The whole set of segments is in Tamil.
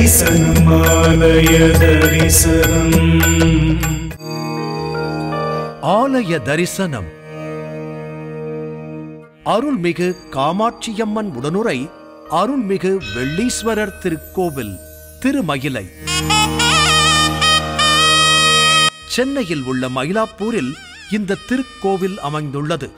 தரிசனம் ஆலய தரிசனம். ஆலய தரிசனம். அருள்மிகு காமாட்சியம்மன் உடனுரை அருள்மிகு வெள்ளீஸ்வரர் திருக்கோவில் திருமயிலை. சென்னையில் உள்ள மயிலாப்பூரில் இந்த திருக்கோவில் அமைந்துள்ளது.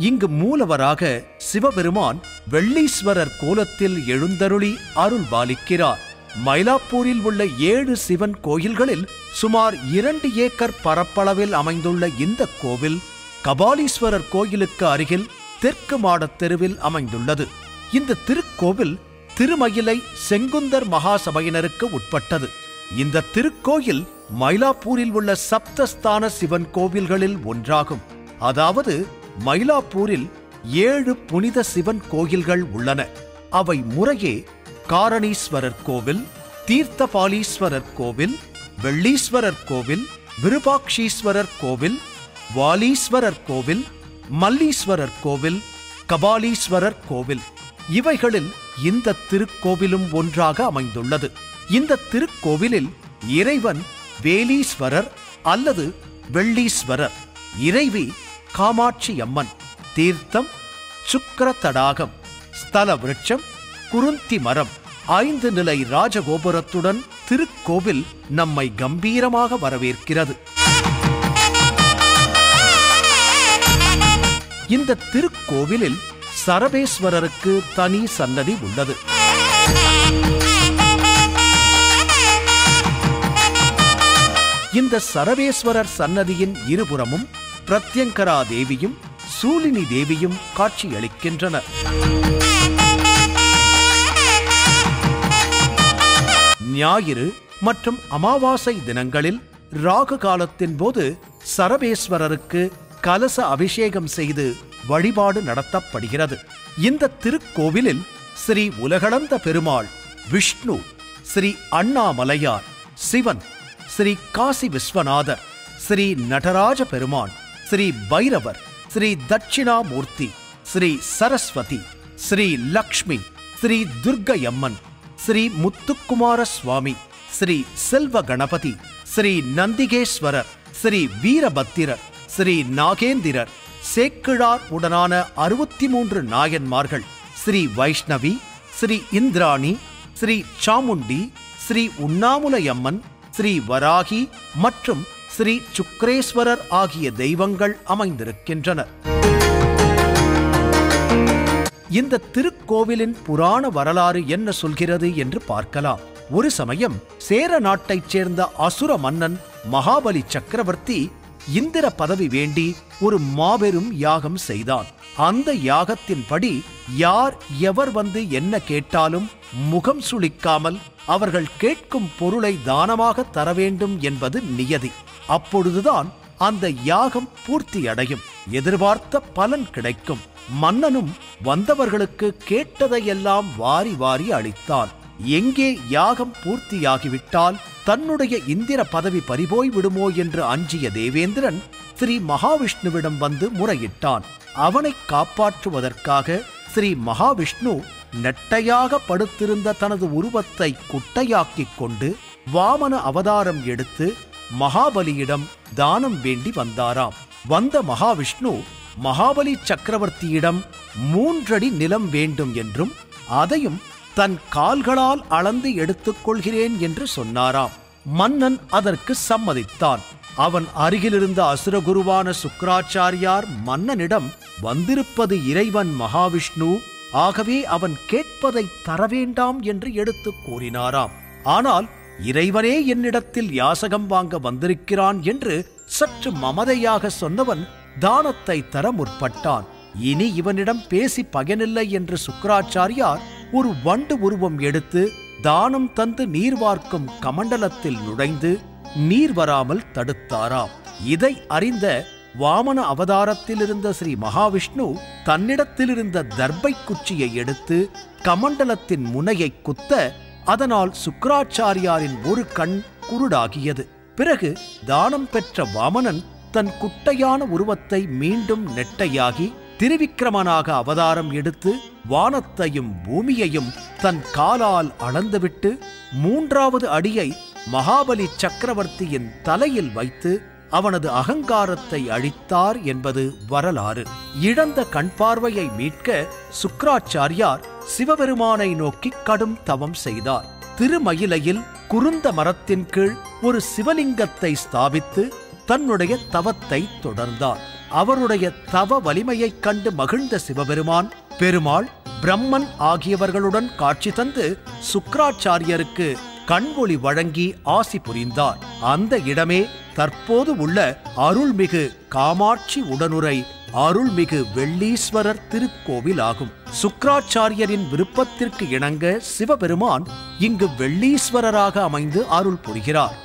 இங்கு மூலவராக சிவபெருமான் வெள்ளீஸ்வரர் கோலத்தில் எழுந்தருளி அருள்பாலிக்கிறார். மயிலாப்பூரில் உள்ள 7 சிவன் கோயில்களில் சுமார் 2 ஏக்கர் பரப்பளவில் அமைந்துள்ள இந்த கோவில் கபாலீஸ்வரர் கோயிலுக்கு அருகில் தெற்கு மாடத் தெருவில் அமைந்துள்ளது. இந்த திருக்கோவில் திருமயிலை செங்குந்தர் மகாசபையினருக்கு உட்பட்டது. இந்த திருக்கோயில் மயிலாப்பூரில் உள்ள சப்தஸ்தான சிவன் கோவில்களில் ஒன்றாகும். அதாவது மயிலாப்பூரில் 7 புனித சிவன் கோயில்கள் உள்ளன. அவை முறையே காரணீஸ்வரர் கோவில், தீர்த்தபாலீஸ்வரர் கோவில், வெள்ளீஸ்வரர் கோவில், விருபாக்ஷீஸ்வரர் கோவில், வாலீஸ்வரர் கோவில், மல்லீஸ்வரர் கோவில், கபாலீஸ்வரர் கோவில். இவைகளில் இந்த திருக்கோவிலும் ஒன்றாக அமைந்துள்ளது. இந்த திருக்கோவிலில் இறைவன் வேலீஸ்வரர் அல்லது வெள்ளீஸ்வரர், இறைவி காமாட்சியம்மன், தீர்த்தம் சுக்கிர தடாகம், ஸ்தல விருட்சம் குருந்தி மரம், 5 நிலை ராஜகோபுரத்துடன் திருக்கோவில் நம்மை கம்பீரமாக வரவேற்கிறது. இந்த திருக்கோவிலில் சரபேஸ்வரருக்கு தனி சன்னதி உள்ளது. இந்த சரபேஸ்வரர் சன்னதியின் இருபுறமும் பிரத்யங்கரா தேவியும் சூலினி தேவியும் காட்சியளிக்கின்றனர். ஞாயிறு மற்றும் அமாவாசை தினங்களில் ராகு காலத்தின் போது சரபேஸ்வரருக்கு கலச அபிஷேகம் செய்து வழிபாடு நடத்தப்படுகிறது. இந்த திருக்கோவிலில் ஸ்ரீ உலகளந்த பெருமாள், விஷ்ணு, ஸ்ரீ அண்ணாமலையார், சிவன், ஸ்ரீ காசி விஸ்வநாதர், ஸ்ரீ நடராஜ பெருமான், ஸ்ரீ பைரவர், ஸ்ரீ தட்சிணாமூர்த்தி, ஸ்ரீ சரஸ்வதி, ஸ்ரீ லக்ஷ்மி, ஸ்ரீ துர்க்கையம்மன், ஸ்ரீ முத்துக்குமார சுவாமி, ஸ்ரீ செல்வ கணபதி, ஸ்ரீ நந்திகேஸ்வரர், ஸ்ரீ வீரபத்திரர், ஸ்ரீ நாகேந்திரர், சேக்கிழார் உடனான 63 நாயன்மார்கள், ஸ்ரீ வைஷ்ணவி, ஸ்ரீ இந்திராணி, ஸ்ரீ சாமுண்டி, ஸ்ரீ உண்ணாமுலையம்மன், ஸ்ரீ வராகி மற்றும் ஸ்ரீ சுக்ரேஸ்வரர் ஆகிய தெய்வங்கள் அமைந்திருக்கின்றனர். இந்த திருக்கோவிலின் புராண வரலாறு என்ன சொல்கிறது என்று பார்க்கலாம். ஒரு சமயம் சேர நாட்டைச் சேர்ந்த அசுர மன்னன் மகாபலி சக்கரவர்த்தி இந்திர பதவி வேண்டி ஒரு மாபெரும் யாகம் செய்தான். அந்த யாகத்தின்படி யார் எவர் வந்து என்ன கேட்டாலும் முகம் சுளிக்காமல் அவர்கள் கேட்கும் பொருளை தானமாக தர வேண்டும் என்பது நியதி. அப்பொழுதுதான் அந்த யாகம் பூர்த்தியடையும், எதிர்பார்த்த பலன் கிடைக்கும். மன்னனும் வந்தவர்களுக்கு கேட்டதையெல்லாம் வாரி வாரி அளித்தான். எங்கே யாகம் பூர்த்தியாகிவிட்டால் தன்னுடைய இந்திர பதவி பறிபோய் விடுமோ என்று அஞ்சிய தேவேந்திரன் ஸ்ரீ மகாவிஷ்ணுவிடம் வந்து முறையிட்டான். அவனை காப்பாற்றுவதற்காக ஸ்ரீ மகாவிஷ்ணு நெட்டையாக படுத்திருந்த தனது உருவத்தை குட்டையாக்கிக் கொண்டு வாமன அவதாரம் எடுத்து மகாபலியிடம் தானம் வேண்டி வந்தாராம். வந்த மகாவிஷ்ணு மகாபலி சக்கரவர்த்தியிடம் 3 அடி நிலம் வேண்டும் என்றும் அதையும் தன் கால்களால் அளந்து எடுத்துக் கொள்கிறேன் என்று சொன்னாராம். மன்னன் அதற்கு சம்மதித்தான். அவன் அருகிலிருந்த அசுரகுருவான சுக்கிராச்சாரியார் மன்னனிடம் வந்திருப்பது இறைவன் மகாவிஷ்ணு, ஆகவே அவன் கேட்பதை தரவேண்டாம் என்று எடுத்துக் கூறினாராம். ஆனால் இறைவனே என்னிடத்தில் யாசகம் வாங்க வந்திருக்கிறான் என்று சற்று மமதையாக சொன்னவன் தானத்தை தர முற்பட்டான். இனி இவனிடம் பேசி பயனில்லை என்று சுக்கிராச்சாரியார் ஒரு வண்டு உருவம் எடுத்து தானம் தந்து நீர் வார்க்கும் கமண்டலத்தில் நுழைந்து நீர் வராமல் தடுத்தாராம். இதை அறிந்த வாமன அவதாரத்தில் இருந்த ஸ்ரீ மகாவிஷ்ணு தன்னிடத்திலிருந்த தர்பை குச்சியை எடுத்து கமண்டலத்தின் முனையை குத்த அதனால் சுக்கிராச்சாரியாரின் ஒரு கண் குருடாகியது. பிறகு தானம் பெற்ற வாமனன் தன் குட்டையான உருவத்தை மீண்டும் நெட்டையாகி திருவிக்கிரமனாக அவதாரம் எடுத்து வானத்தையும் பூமியையும் தன் காலால் அளந்துவிட்டு 3வது அடியை மகாபலி சக்கரவர்த்தியின் தலையில் வைத்து அவனது அகங்காரத்தை அழித்தார் என்பது வரலாறு. இழந்த கண் பார்வையை மீட்க சுக்கிராச்சாரியார் சிவபெருமானை நோக்கி கடும் தவம் செய்தார். திருமயிலையில் குருந்த மரத்தின் கீழ் ஒரு சிவலிங்கத்தை ஸ்தாபித்து தன்னுடைய தவத்தை தொடர்ந்தார். அவருடைய தவ வலிமையைக் கண்டு மகிழ்ந்த சிவபெருமான் பெருமாள், பிரம்மன் ஆகியவர்களுடன் காட்சி தந்து சுக்கிராச்சாரியருக்கு கண்ஒளி வழங்கி ஆசி புரிந்தார். அந்த இடமே தற்போது உள்ள அருள்மிகு காமாட்சி உடனுரை அருள்மிகு வெள்ளீஸ்வரர் திருக்கோவில் ஆகும். சுக்கிராச்சாரியரின் விருப்பத்திற்கு இணங்க சிவபெருமான் இங்கு வெள்ளீஸ்வரராக அமைந்து அருள் புரிகிறார்.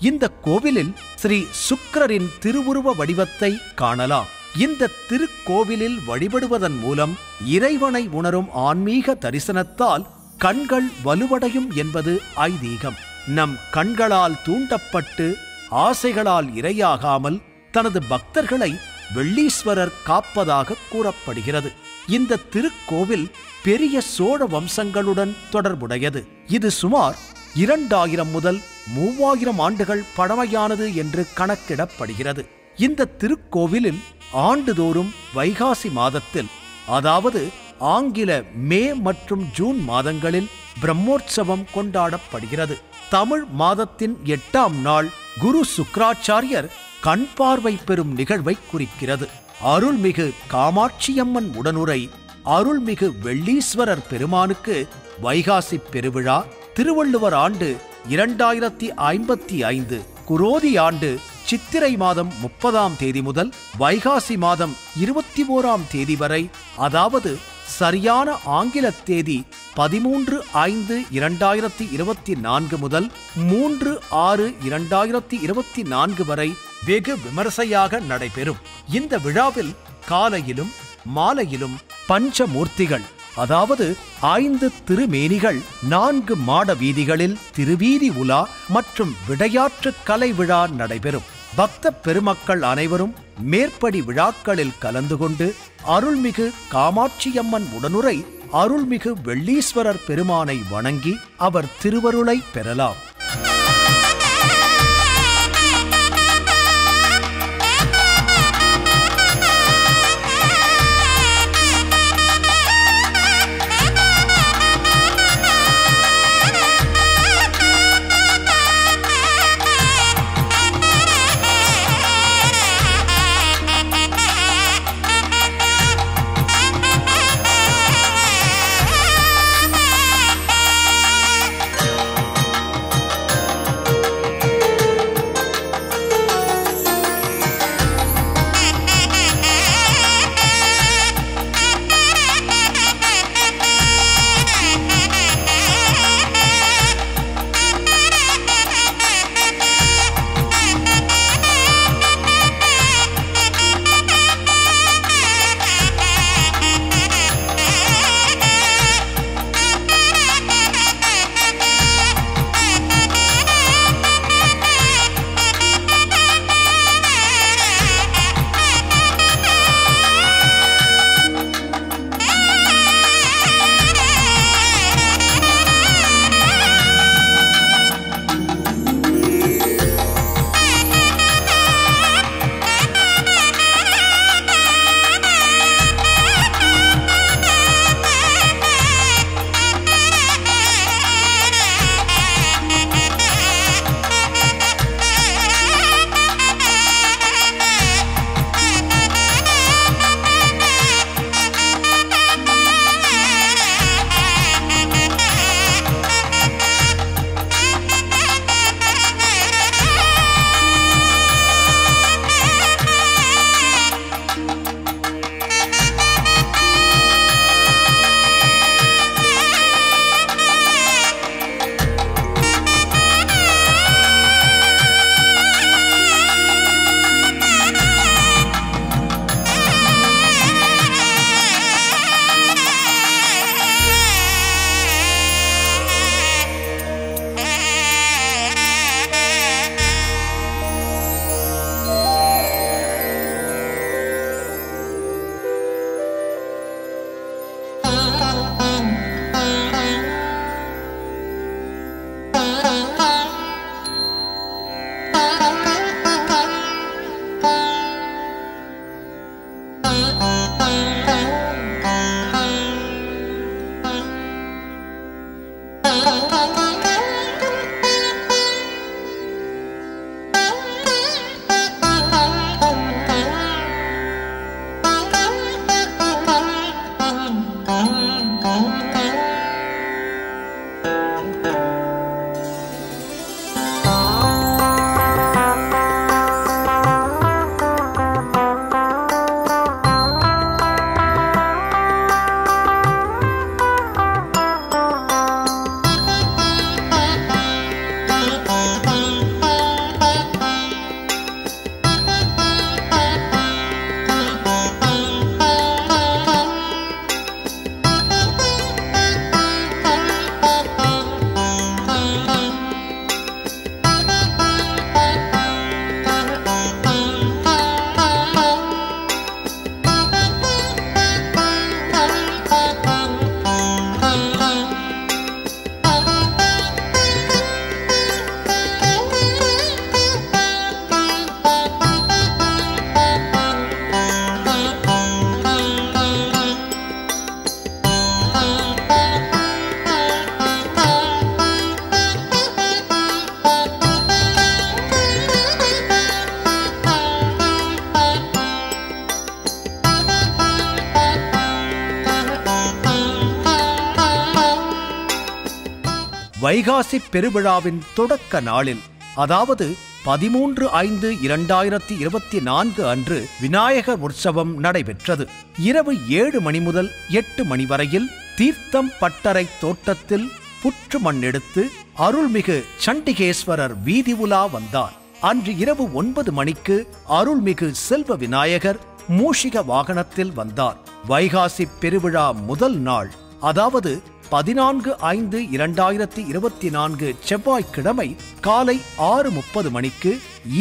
இந்த கோவிலில் ஸ்ரீ சுக்கிரரின் திருவுருவ வடிவத்தை காணலாம். இந்த திருக்கோவிலில் வழிபடுவதன் மூலம் இறைவனை உணரும் ஆன்மீக தரிசனத்தால் கண்கள் வலுவடையும் என்பது ஐதீகம். நம் கண்களால் தூண்டப்பட்டு ஆசைகளால் இரையாகாமல் தனது பக்தர்களை வெள்ளீஸ்வரர் காப்பதாக கூறப்படுகிறது. இந்த திருக்கோவில் பெரிய சோழ வம்சங்களுடன் தொடர்புடையது. இது சுமார் 2000 முதல் 3000 ஆண்டுகள் பழமையானது என்று கணக்கிடப்படுகிறது. இந்த திருக்கோவிலில் ஆண்டுதோறும் வைகாசி மாதத்தில், அதாவது ஆங்கில மே மற்றும் ஜூன் மாதங்களில் பிரம்மோற்சவம் கொண்டாடப்படுகிறது. தமிழ் மாதத்தின் 8ஆம் நாள் குரு சுக்கிராச்சாரியர் கண் பார்வை பெறும் நிகழ்வை குறிக்கிறது. அருள்மிகு காமாட்சியம்மன் உடனுரை அருள்மிகு வெள்ளீஸ்வரர் பெருமானுக்கு வைகாசி பெருவிழா, திருவள்ளுவர் ஆண்டு 2055, குரோதி ஆண்டு சித்திரை மாதம் 30ஆம் தேதி முதல் வைகாசி மாதம் 21ஆம் தேதி வரை, அதாவது சரியான ஆங்கில தேதி 13/5/2024 முதல் 3/6/2024 வரை வெகு விமர்சையாக நடைபெறும். இந்த விழாவில் காலையிலும் மாலையிலும் பஞ்சமூர்த்திகள், அதாவது 5 திருமேனிகள் 4 மாட வீதிகளில் திருவீதி உலா மற்றும் விடையாற்று கலை விழா நடைபெறும். பக்த பெருமக்கள் அனைவரும் மேற்படி விழாக்களில் கலந்து கொண்டு அருள்மிகு காமாட்சியம்மன் உடனுரை அருள்மிகு வெள்ளீஸ்வரர் பெருமானை வணங்கி அவர் திருவருளை பெறலாம். வைகாசி பெருவிழாவின் தொடக்க நாளில், அதாவது 13/5/2024 அன்று விநாயகர் உற்சவம் நடைபெற்றது. இரவு 7 மணி முதல் 8 மணி வரையில் தீர்த்தம் பட்டறை தோட்டத்தில் புற்று மண் எடுத்து அருள்மிகு சண்டிகேஸ்வரர் வீதி உலா வந்தார். அன்று இரவு 9 மணிக்கு அருள்மிகு செல்வ விநாயகர் மூஷிக வாகனத்தில் வந்தார். வைகாசி பெருவிழா முதல் நாள், அதாவது 14/5/2024 செவ்வாய்க்கிழமை காலை 6:30 மணிக்கு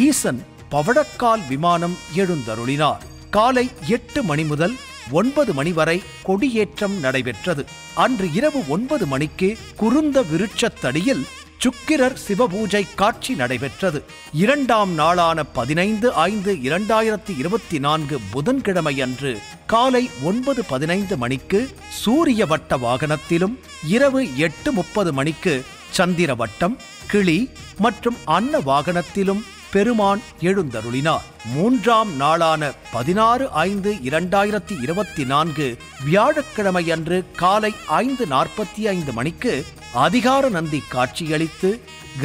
ஈசன் பவழக்கால் விமானம் எழுந்தருளினார். காலை 8 மணி முதல் 9 மணி வரை கொடியேற்றம் நடைபெற்றது. அன்று இரவு 9 மணிக்கு குருந்த விருட்சத்தடியில் சுக்கிரர் சிவபூஜை காட்சி நடைபெற்றது. 2ஆம் நாளான 15/5/2024 புதன்கிழமை அன்று காலை 9:15 மணிக்கு சூரிய வட்ட வாகனத்திலும் இரவு 8:30 மணிக்கு சந்திர வட்டம், கிளி மற்றும் அன்ன வாகனத்திலும் பெருமான் எழுந்தருளினார். 3ஆம் நாளான 16/5/2024 வியாழக்கிழமை அன்று காலை 5:45 மணிக்கு அதிகார நந்தி காட்சியளித்து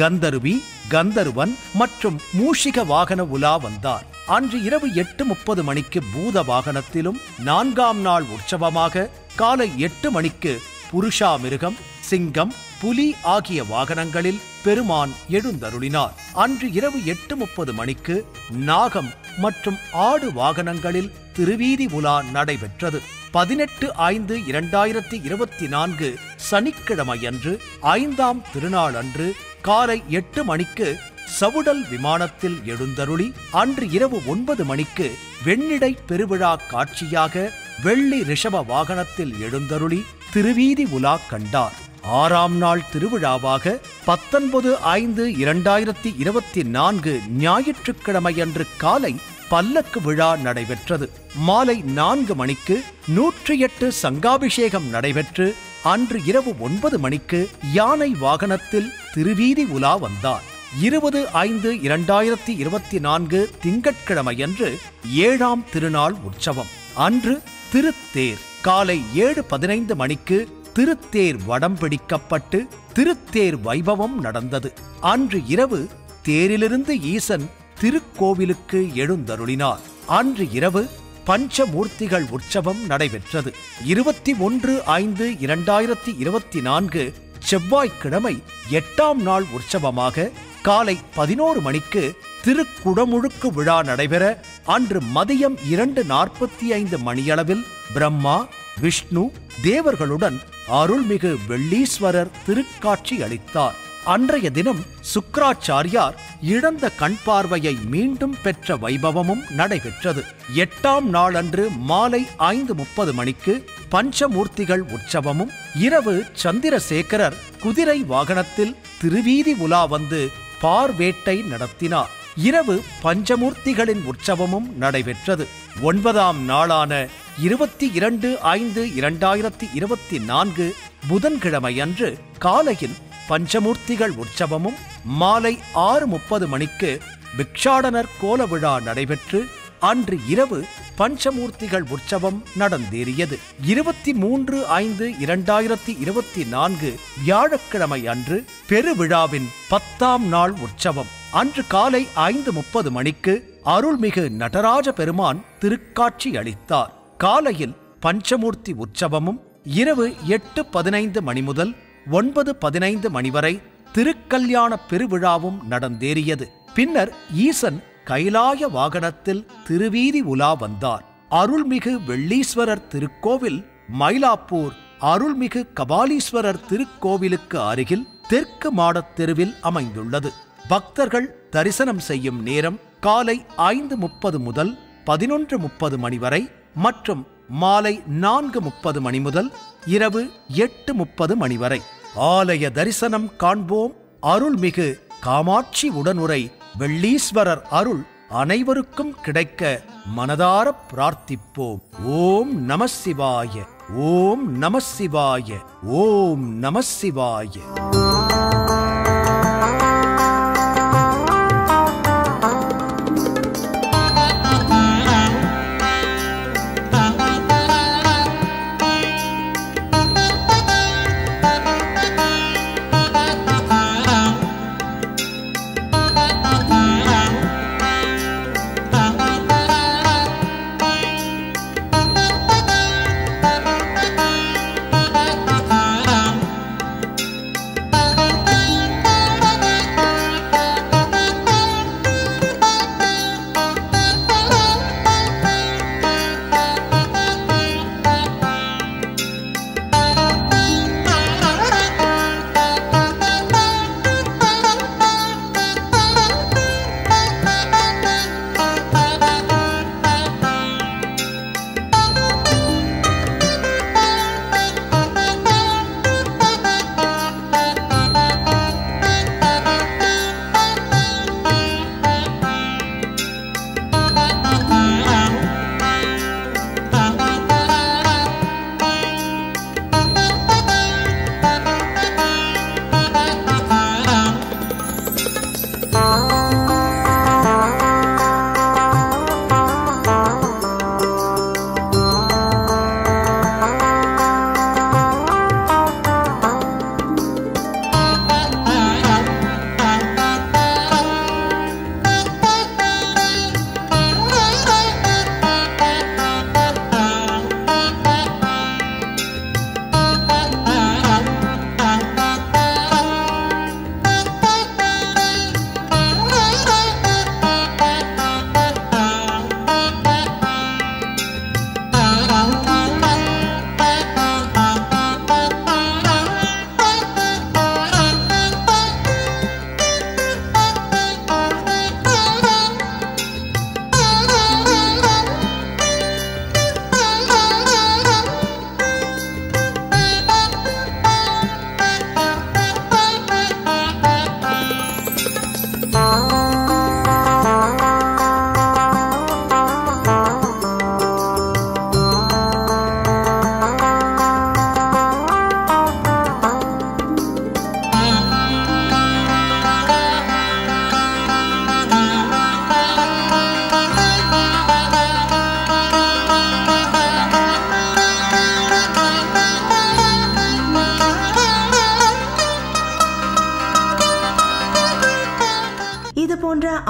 கந்தருவி, கந்தருவன் மற்றும் மூஷிக வாகன உலா வந்தார். அன்று இரவு 8:30 மணிக்கு பூத வாகனத்திலும் 4ஆம் நாள் உற்சவமாக காலை 8 மணிக்கு புருஷா மிருகம், சிங்கம், புலி ஆகிய வாகனங்களில் பெருமான் எழுந்தருளினார். அன்று இரவு 8:30 மணிக்கு நாகம் மற்றும் ஆடு வாகனங்களில் திருவீதி உலா நடைபெற்றது. 18/5/2024 சனிக்கிழமை அன்று 5ஆம் திருநாள் அன்று காலை 8 மணிக்கு சவுடல் விமானத்தில் எழுந்தருளி அன்று இரவு 9 மணிக்கு வெண்ணிடை பெருவிழா காட்சியாக வெள்ளி ரிஷப வாகனத்தில் எழுந்தருளி திருவீதி உலா கண்டார். 6ஆம் நாள் திருவிழாவாக 19/5/2024 ஞாயிற்றுக்கிழமையன்று காலை பல்லக்கு விழா நடைபெற்றது. மாலை 4 மணிக்கு 108 சங்காபிஷேகம் நடைபெற்று அன்று இரவு 9 மணிக்கு யானை வாகனத்தில் திருவீதி உலா வந்தார். 20/5/2024 திங்கட்கிழமையன்று 7ஆம் திருநாள் உற்சவம். அன்று திருத்தேர். காலை 7:15 மணிக்கு திருத்தேர் வடம் பிடிக்கப்பட்டு திருத்தேர் வைபவம் நடந்தது. அன்று இரவு தேரிலிருந்து ஈசன் திருக்கோவிலுக்கு எழுந்தருளினார். அன்று இரவு பஞ்சமூர்த்திகள் உற்சவம் நடைபெற்றது. 21/5/2024 செவ்வாய்க்கிழமை 8ஆம் நாள் உற்சவமாக காலை 11 மணிக்கு திருக்குடமுழுக்கு விழா நடைபெற அன்று மதியம் 2:45 மணியளவில் பிரம்மா, விஷ்ணு, தேவர்களுடன் அருள்மிகு வெள்ளீஸ்வரர் திருக்காட்சி அளித்தார். அன்றைய தினம் சுக்கிராச்சாரியார் இழந்த கண் பார்வையை மீண்டும் பெற்ற வைபவமும் நடைபெற்றது. 8ஆம் நாளன்று மாலை 5:30 மணிக்கு பஞ்சமூர்த்திகள் உற்சவமும் இரவு சந்திரசேகரர் குதிரை வாகனத்தில் திருவீதி உலா வந்து பார்வேட்டை நடத்தினார். இரவு பஞ்சமூர்த்திகளின் உற்சவமும் நடைபெற்றது. 9ஆம் நாளான 22/5/2024 புதன்கிழமையன்று காலையில் பஞ்சமூர்த்திகள் உற்சவமும் மாலை 6:30 மணிக்கு பிக்ஷாடனர் கோல விழா நடைபெற்று அன்று இரவு பஞ்சமூர்த்திகள் உற்சவம் நடந்தேறியது. 23/5/2024 வியாழக்கிழமை அன்று பெருவிழாவின் 10ஆம் நாள் உற்சவம். அன்று காலை 5:30 மணிக்கு அருள்மிகு நடராஜ பெருமான் திருக்காட்சி அளித்தார். காலையில் பஞ்சமூர்த்தி உற்சவமும் இரவு 8:15 மணி முதல் 9:15 மணி வரை திருக்கல்யாண பெருவிழாவும் நடந்தேறியது. பின்னர் ஈசன் கைலாய வாகனத்தில் திருவீதி உலா வந்தார். அருள்மிகு வெள்ளீஸ்வரர் திருக்கோவில் மயிலாப்பூர் அருள்மிகு கபாலீஸ்வரர் திருக்கோவிலுக்கு அருகில் தெற்கு மாடத் தெருவில் அமைந்துள்ளது. பக்தர்கள் தரிசனம் செய்யும் நேரம் காலை 5:30 முதல் 11:30 மணி வரை மற்றும் மாலை 4:30 மணி முதல் இரவு 8:30 மணி வரை. ஆலய தரிசனம் காண்போம். அருள்மிகு காமாட்சி உடனுரை வெள்ளீஸ்வரர் அருள் அனைவருக்கும் கிடைக்க மனதார பிரார்த்திப்போம். ஓம் நம சிவாய, ஓம் நம சிவாய, ஓம் நம சிவாய.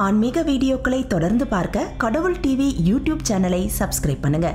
ஆன்மீக வீடியோக்களை தொடர்ந்து பார்க்க கடவுள் டிவி யூடியூப் சேனலை சப்ஸ்கிரைப் பண்ணுங்க.